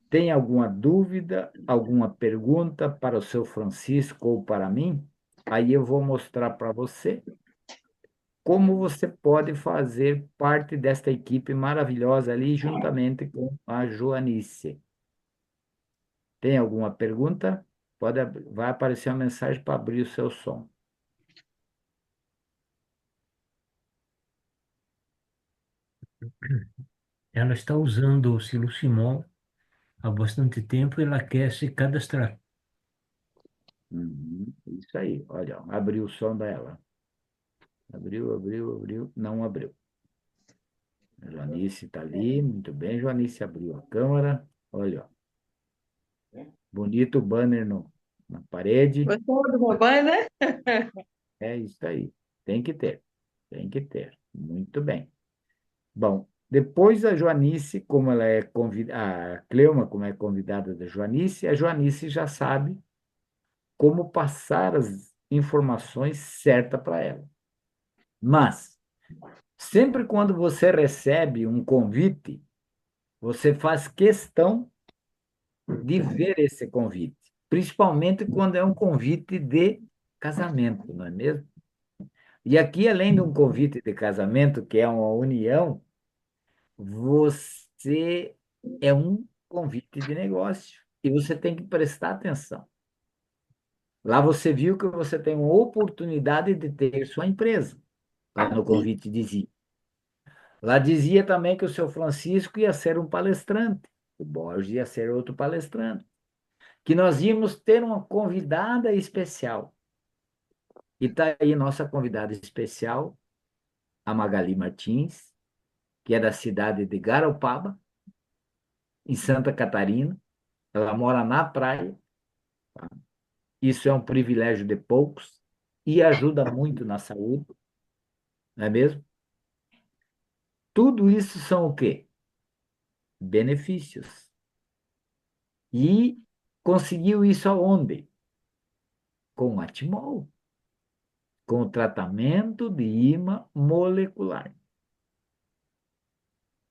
Tem alguma dúvida, alguma pergunta para o seu Francisco ou para mim? Aí eu vou mostrar para você como você pode fazer parte desta equipe maravilhosa ali, juntamente com a Joanice. Tem alguma pergunta? Vai aparecer uma mensagem para abrir o seu som. Ela está usando o Silo Simon há bastante tempo e ela quer se cadastrar. Isso aí, olha, ó, abriu o som dela. Abriu, abriu, abriu, não abriu. A Joanice está ali, muito bem, Joanice abriu a câmera. Olha, ó, bonito banner na parede. Gostou do meu banho, né? É isso aí. Tem que ter. Tem que ter. Muito bem. Bom, depois a Joanice, como ela é convidada, a Cleuma, como é convidada da Joanice, a Joanice já sabe como passar as informações certas para ela. Mas, sempre quando você recebe um convite, você faz questão de ver esse convite, principalmente quando é um convite de casamento, não é mesmo? E aqui, além de um convite de casamento, que é uma união, você é um convite de negócio e você tem que prestar atenção. Lá você viu que você tem uma oportunidade de ter sua empresa. Lá no convite dizia. Lá dizia também que o seu Francisco ia ser um palestrante, o Borges ia ser outro palestrante, que nós íamos ter uma convidada especial. E está aí nossa convidada especial, a Magali Martins, que é da cidade de Garopaba, em Santa Catarina. Ela mora na praia. Isso é um privilégio de poucos e ajuda muito na saúde, não é mesmo? Tudo isso são o quê? Benefícios. E conseguiu isso aonde? Com a Timol, com o tratamento de imã molecular,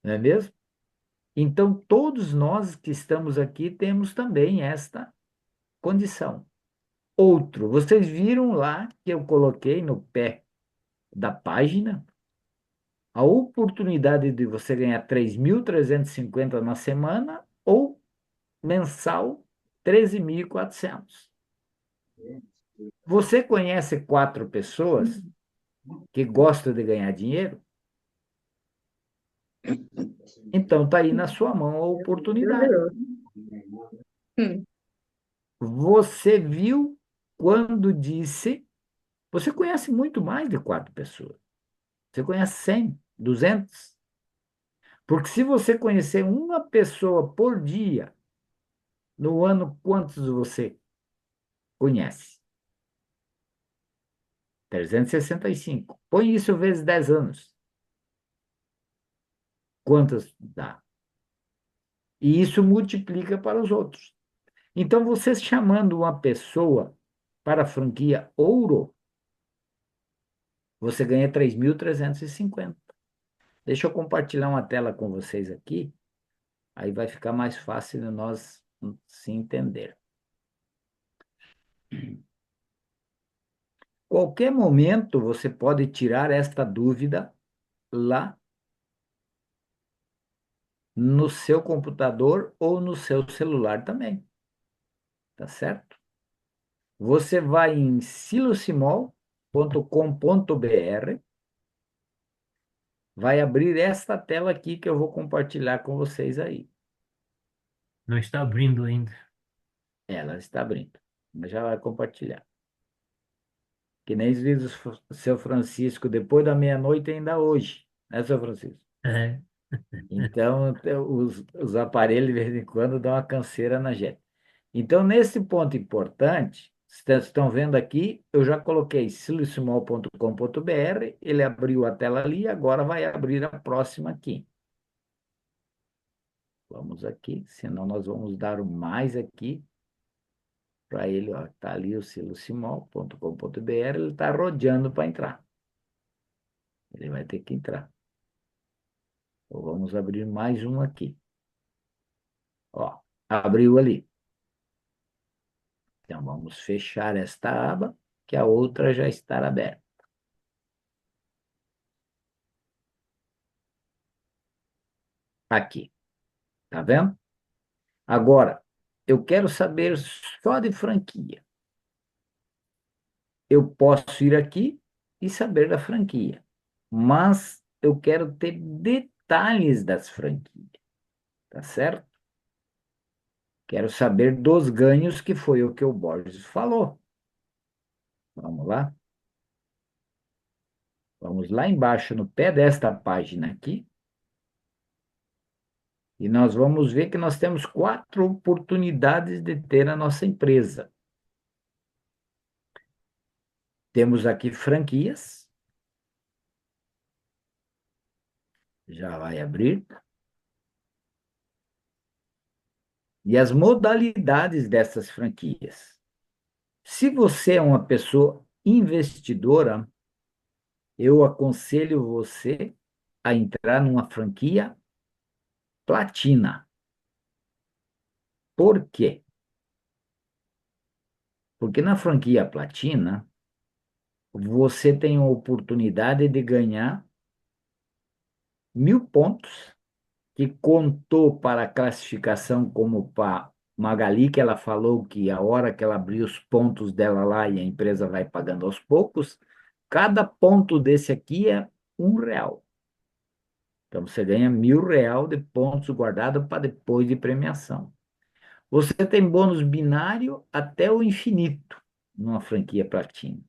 não é mesmo? Então, todos nós que estamos aqui temos também esta condição. Outro, vocês viram lá que eu coloquei no pé da página a oportunidade de você ganhar 3.350 na semana ou mensal 13.400. Você conhece 4 pessoas que gostam de ganhar dinheiro? Então está aí na sua mão a oportunidade. Hum. Você viu quando disse, você conhece muito mais de 4 pessoas. Você conhece 100, 200. Porque se você conhecer uma pessoa por dia, no ano, quantos você conhece? 365. Põe isso vezes 10 anos. Quantas dá? E isso multiplica para os outros. Então, você chamando uma pessoa para a franquia ouro, você ganha 3.350. Deixa eu compartilhar uma tela com vocês aqui, aí vai ficar mais fácil de nós se entender. Qualquer momento você pode tirar esta dúvida lá no seu computador ou no seu celular também, tá certo? Você vai em silocimol.com.br vai abrir esta tela aqui que eu vou compartilhar com vocês aí. Não está abrindo ainda. Ela está abrindo, mas já vai compartilhar. Que nem diz o seu Francisco, depois da meia-noite ainda hoje, né, seu Francisco? É. Então, os aparelhos, de vez em quando, dão uma canseira na gente. Então, nesse ponto importante, vocês estão vendo aqui, eu já coloquei silicimol.com.br, ele abriu a tela ali, agora vai abrir a próxima aqui. Vamos aqui, senão nós vamos dar o mais aqui para ele, ó, tá ali o silicimol.com.br, ele está rodeando para entrar. Ele vai ter que entrar. Então, vamos abrir mais um aqui. Ó, abriu ali. Então, vamos fechar esta aba, que a outra já está aberta. Aqui, tá vendo? Agora, eu quero saber só de franquia. Eu posso ir aqui e saber da franquia, mas eu quero ter detalhes das franquias, tá certo? Quero saber dos ganhos, que foi o que o Borges falou. Vamos lá? Vamos lá embaixo, no pé desta página aqui, e nós vamos ver que nós temos 4 oportunidades de ter a nossa empresa. Temos aqui franquias. Já vai abrir. E as modalidades dessas franquias. Se você é uma pessoa investidora, eu aconselho você a entrar numa franquia platina. Por quê? Porque na franquia platina, você tem a oportunidade de ganhar 1.000 pontos, que contou para a classificação como para Magali, que ela falou que a hora que ela abrir os pontos dela lá e a empresa vai pagando aos poucos, cada ponto desse aqui é R$ 1. Então, você ganha R$ 1.000 de pontos guardados para depois de premiação. Você tem bônus binário até o infinito numa franquia platina.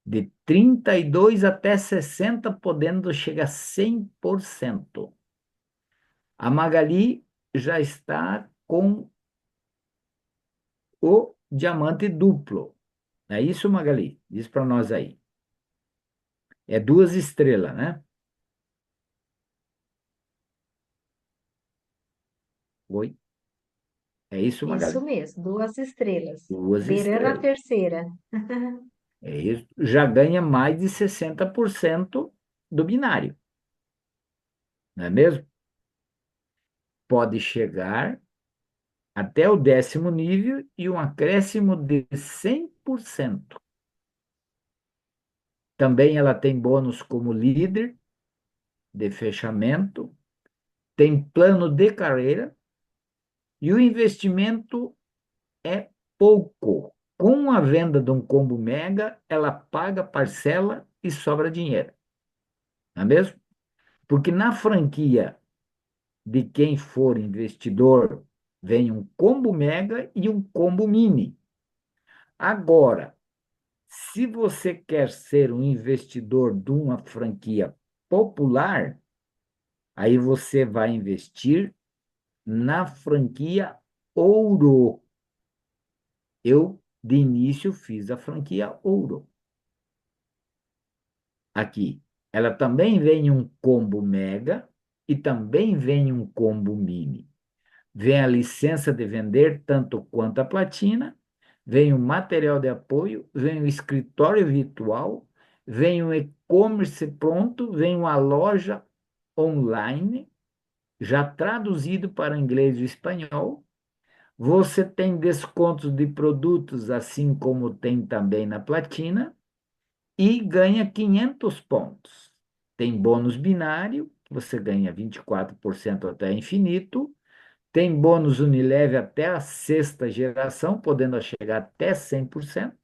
De 32 até 60, podendo chegar a 100%. A Magali já está com o diamante duplo. É isso, Magali? Diz para nós aí. É 2 estrelas, né? Oi? É isso, Isso Magali? mesmo, 2 estrelas. 2 Beirando a estrelas. terceira. É isso. Já ganha mais de 60% do binário. Não é mesmo? Pode chegar até o 10º nível e um acréscimo de 100%. Também ela tem bônus como líder de fechamento, tem plano de carreira e o investimento é pouco. Com a venda de um combo mega, ela paga parcela e sobra dinheiro. Não é mesmo? Porque na franquia de quem for investidor, vem um combo mega e um combo mini. Agora, se você quer ser um investidor de uma franquia popular, aí você vai investir na franquia Ouro. Eu, de início, fiz a franquia Ouro. Aqui, ela também vem um combo mega e também vem um combo mini. Vem a licença de vender tanto quanto a platina, vem o material de apoio, vem o escritório virtual, vem o e-commerce pronto, vem uma loja online, já traduzido para inglês e espanhol. Você tem descontos de produtos, assim como tem também na platina, e ganha 500 pontos. Tem bônus binário, que você ganha 24% até infinito. Tem bônus Unilever até a 6ª geração, podendo chegar até 100%.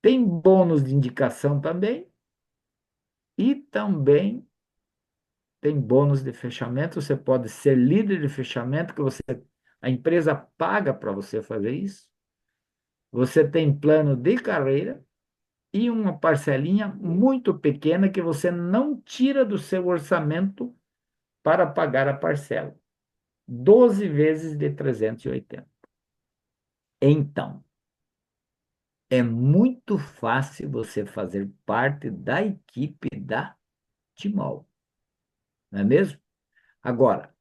Tem bônus de indicação também. E também tem bônus de fechamento, você pode ser líder de fechamento, a empresa paga para você fazer isso. Você tem plano de carreira e uma parcelinha muito pequena que você não tira do seu orçamento para pagar a parcela. 12 vezes de 380. Então, é muito fácil você fazer parte da equipe da Timol, não é mesmo? Agora,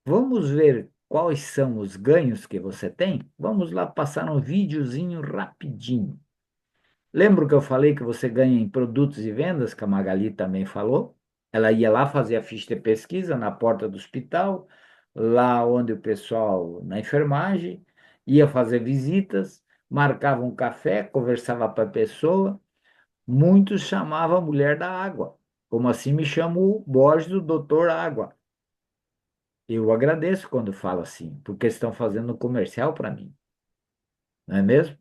vamos ver quais são os ganhos que você tem? Vamos lá passar um videozinho rapidinho. Lembra que eu falei que você ganha em produtos e vendas, que a Magali também falou? Ela ia lá fazer a ficha de pesquisa na porta do hospital, lá onde o pessoal, na enfermagem, ia fazer visitas, marcava um café, conversava com a pessoa. Muitos chamavam a mulher da água, como assim me chamo o Borges do Doutor Água. Eu agradeço quando falo assim, porque estão fazendo um comercial para mim, não é mesmo?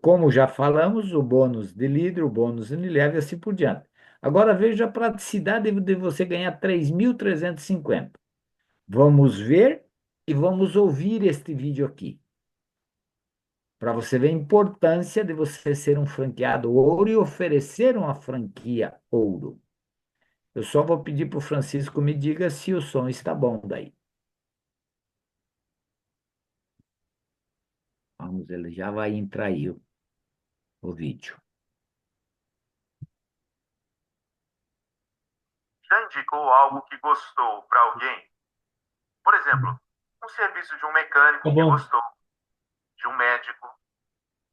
Como já falamos, o bônus de líder, o bônus Unilever e assim por diante. Agora veja a praticidade de você ganhar 3.350. Vamos ver e vamos ouvir este vídeo aqui, para você ver a importância de você ser um franqueado ouro e oferecer uma franquia ouro. Eu só vou pedir para o Francisco me diga se o som está bom daí. Vamos, ele já vai entrar aí o vídeo. Já indicou algo que gostou para alguém? Por exemplo, um serviço de um mecânico Tá que bom. gostou, de um médico,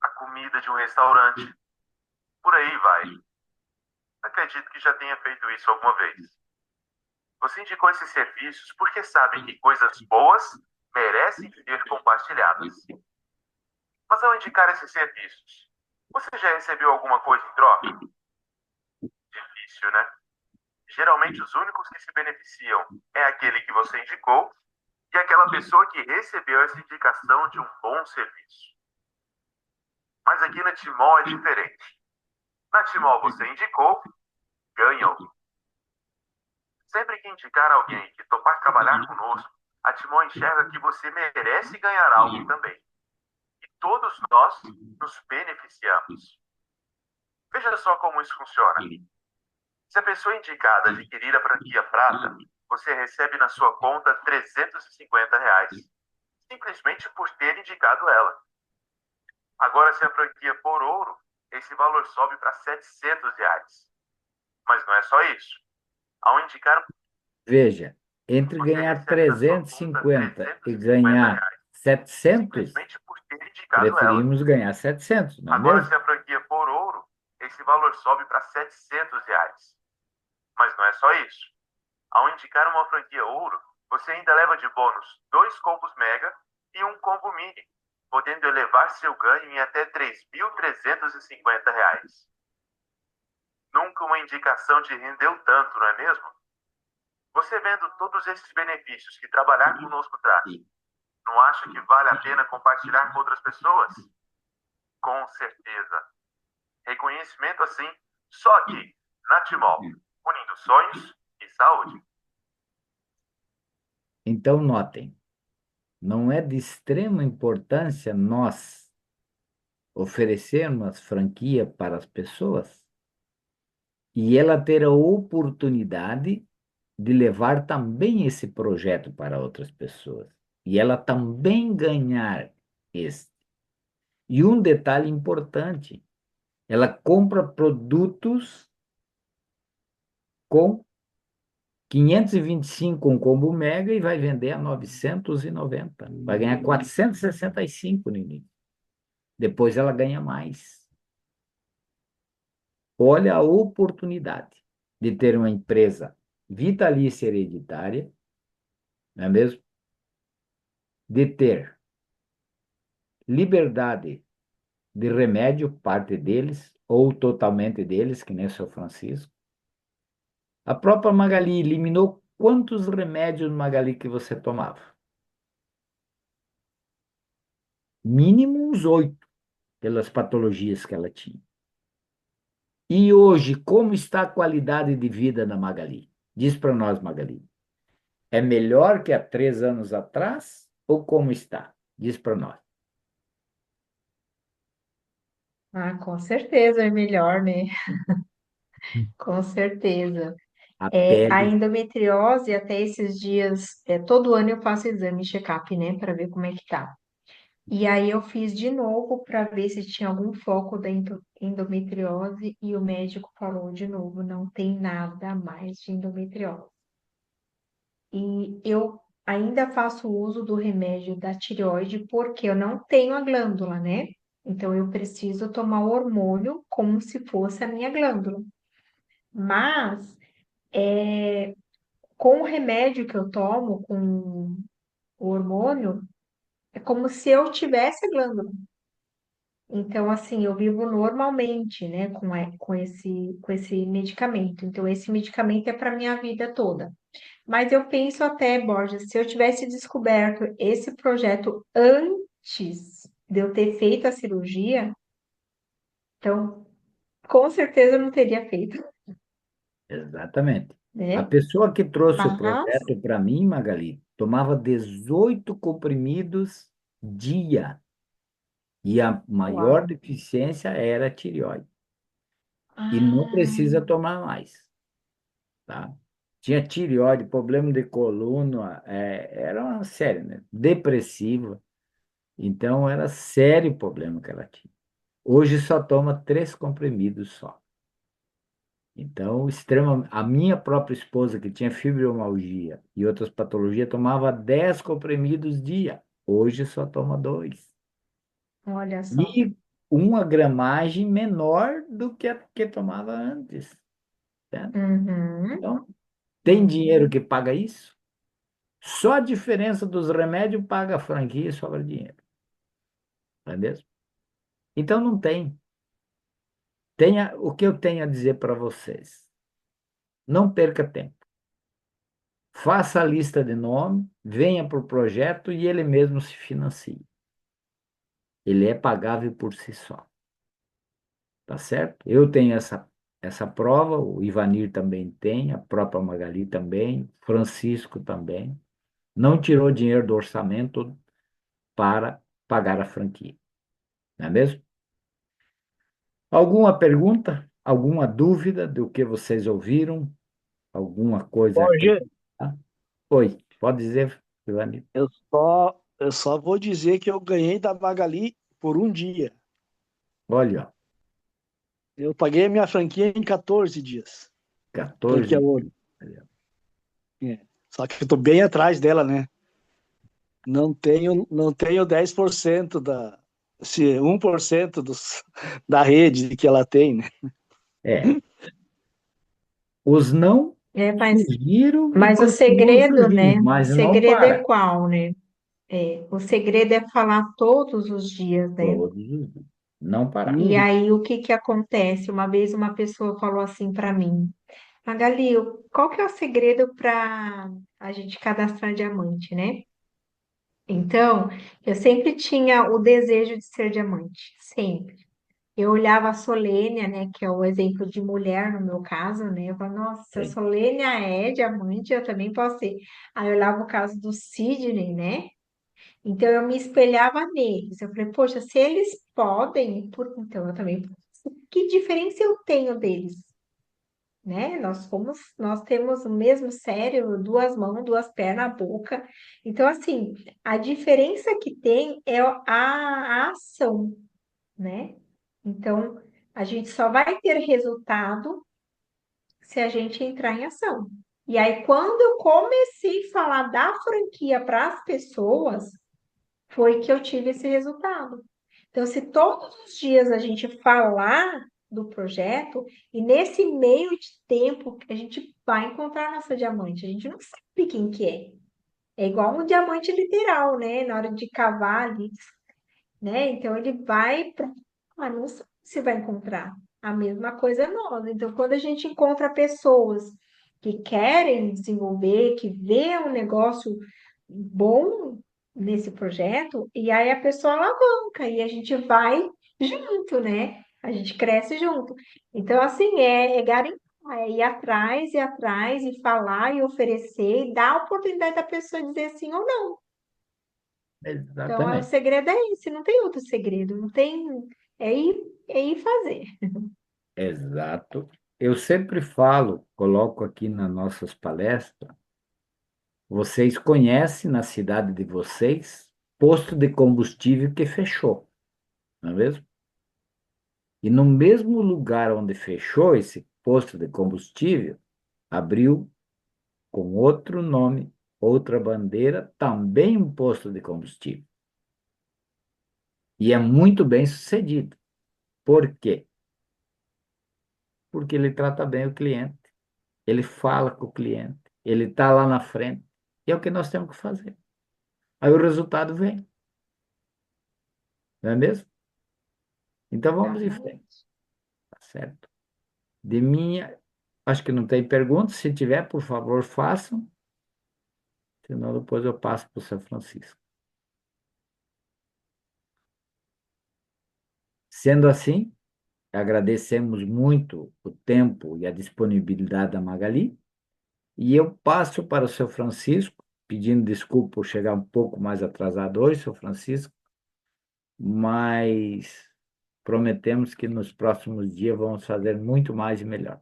a comida de um restaurante, por aí vai. Acredito que já tenha feito isso alguma vez. Você indicou esses serviços porque sabe que coisas boas merecem ser compartilhadas. Mas ao indicar esses serviços, você já recebeu alguma coisa em troca? Difícil, né? Geralmente os únicos que se beneficiam é aquele que você indicou e aquela pessoa que recebeu essa indicação de um bom serviço. Mas aqui na Timol é diferente. Na Timol você indicou, ganhou. Sempre que indicar alguém que topar trabalhar conosco, a Timol enxerga que você merece ganhar algo também. E todos nós nos beneficiamos. Veja só como isso funciona. Se a pessoa indicada adquirir a franquia prata, você recebe na sua conta R$ 350, simplesmente por ter indicado ela. Agora, se a franquia for ouro, esse valor sobe para R$ 700. Mas não é só isso. Ao indicar, Veja, entre você ganhar recebe na sua conta 350 e 350 ganhar reais, 700, simplesmente por ter indicado ela. preferimos ganhar 700, não é Agora, mesmo? se a franquia for ouro, esse valor sobe para R$ 700. Mas não é só isso. Ao indicar uma franquia ouro, você ainda leva de bônus 2 combos mega e um combo mini, podendo elevar seu ganho em até R$ 3.350. Nunca uma indicação te rendeu tanto, não é mesmo? Você vendo todos esses benefícios que trabalhar conosco traz, não acha que vale a pena compartilhar com outras pessoas? Com certeza. Reconhecimento assim, só aqui, na Timol, unindo sonhos e saúde. Então, notem, não é de extrema importância nós oferecermos franquia para as pessoas e ela ter a oportunidade de levar também esse projeto para outras pessoas e ela também ganhar este. E um detalhe importante, ela compra produtos com 525 um combo mega e vai vender a 990. Vai ganhar 465 no início. Depois ela ganha mais. Olha a oportunidade de ter uma empresa vitalícia hereditária, não é mesmo? De ter liberdade de remédio, parte deles, ou totalmente deles, que nem o São Francisco. A própria Magali eliminou quantos remédios, Magali, que você tomava? Mínimo uns 8, pelas patologias que ela tinha. E hoje, como está a qualidade de vida da Magali? Diz para nós, Magali. É melhor que há 3 anos atrás ou como está? Diz para nós. Ah, com certeza é melhor, né? Com certeza. A A pele, endometriose, até esses dias, todo ano eu faço exame check-up, né, para ver como é que tá. E aí eu fiz de novo para ver se tinha algum foco da endometriose e o médico falou de novo, não tem nada mais de endometriose. E eu ainda faço uso do remédio da tireoide porque eu não tenho a glândula, né? Então eu preciso tomar o hormônio como se fosse a minha glândula. Mas com o remédio que eu tomo, com o hormônio, é como se eu tivesse a glândula. Então, assim, eu vivo normalmente, né, com esse medicamento. Então, esse medicamento é para minha vida toda. Mas eu penso até, Borges, se eu tivesse descoberto esse projeto antes de eu ter feito a cirurgia, então, com certeza eu não teria feito, exatamente. A né? pessoa que trouxe o Mas, projeto para mim, Magali, tomava 18 comprimidos dia. E a maior uau. deficiência era a tireoide. E não Ah, precisa tomar mais, tá? Tinha tireoide, problema de coluna, era uma série, né? Depressiva. Então, era sério o problema que ela tinha. Hoje só toma 3 comprimidos só. Então, a minha própria esposa, que tinha fibromialgia e outras patologias, tomava 10 comprimidos dia. Hoje só toma 2. olha só. E uma gramagem menor do que a que tomava antes, né? Uhum. Então, tem dinheiro que paga isso? Só a diferença dos remédios paga a franquia e sobra dinheiro, não é mesmo? Então, não tem. O que eu tenho a dizer para vocês. Não perca tempo. Faça a lista de nome, venha para o projeto e ele mesmo se financia. Ele é pagável por si só, tá certo? Eu tenho essa prova, o Ivanir também tem, a própria Magali também, Francisco também. Não tirou dinheiro do orçamento para pagar a franquia, não é mesmo? Alguma pergunta? Alguma dúvida do que vocês ouviram? Alguma coisa a Jorge, acrescentar? Oi, pode dizer, Ivanir. eu só vou dizer que eu ganhei da Magali por um dia. Olha, ó, Eu paguei a minha franquia em 14 dias. Franquia 14 ouro. dias. É. Só que eu tô bem atrás dela, né? Não tenho 10% se 1% da rede que ela tem, né? É, os não É, surgiram e mas o continuam segredo, surgindo, né? O mas não segredo é para. qual, né? O segredo é falar todos os dias, né? Todos os dias. Não parar. E Uhum. aí, o que que acontece? Uma vez uma pessoa falou assim para mim, Magali, qual que é o segredo para a gente cadastrar diamante, né? Então, eu sempre tinha o desejo de ser diamante, sempre. Eu olhava a Solênia, né, que é o exemplo de mulher no meu caso, né? Eu falava, nossa, se a Sim, Solênia é diamante, eu também posso ser. Aí eu olhava o caso do Sidney, né? Então eu me espelhava neles. Eu falei, poxa, se eles podem, então eu também posso. Que diferença eu tenho deles? Né? Nós temos o mesmo cérebro, duas mãos, duas pernas, a boca. Então, assim, a diferença que tem é a ação, né? Então, a gente só vai ter resultado se a gente entrar em ação. E aí, quando eu comecei a falar da franquia para as pessoas, foi que eu tive esse resultado. Então, se todos os dias a gente falar do projeto, e nesse meio de tempo a gente vai encontrar nossa diamante, a gente não sabe quem que é. É igual um diamante literal, né? Na hora de cavar ali, né? Então ele vai para. Ah, não sabe se vai encontrar. A mesma coisa é nós. Então, quando a gente encontra pessoas que querem desenvolver, que vê um negócio bom nesse projeto, e aí a pessoa alavanca e a gente vai junto, né? A gente cresce junto. Então, assim, é garimpar É ir atrás, e falar, e oferecer, e dar a oportunidade da pessoa dizer sim ou não. Então, o Exatamente. segredo é esse, não tem outro segredo, não tem, é ir, é ir fazer. Exato. Eu sempre falo, coloco aqui nas nossas palestras, vocês conhecem na cidade de vocês posto de combustível que fechou, não é mesmo? E no mesmo lugar onde fechou esse posto de combustível, abriu com outro nome, outra bandeira, também um posto de combustível. E é muito bem sucedido. Por quê? Porque ele trata bem o cliente, ele fala com o cliente, ele está lá na frente. E é o que nós temos que fazer. Aí o resultado vem, não é mesmo? Então vamos em frente, Exatamente. tá certo? De minha, acho que não tem perguntas. Se tiver, por favor, façam. Senão depois eu passo para o São Francisco. Sendo assim, agradecemos muito o tempo e a disponibilidade da Magali. E eu passo para o seu Francisco, pedindo desculpa por chegar um pouco mais atrasado hoje, seu Francisco, mas prometemos que nos próximos dias vamos fazer muito mais e melhor.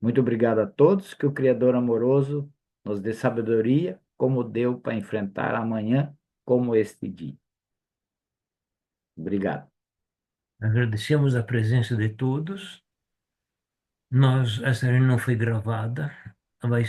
Muito obrigado a todos, que o Criador amoroso nos dê sabedoria, como deu para enfrentar amanhã como este dia. Obrigado. Agradecemos a presença de todos. Essa reunião foi gravada, vai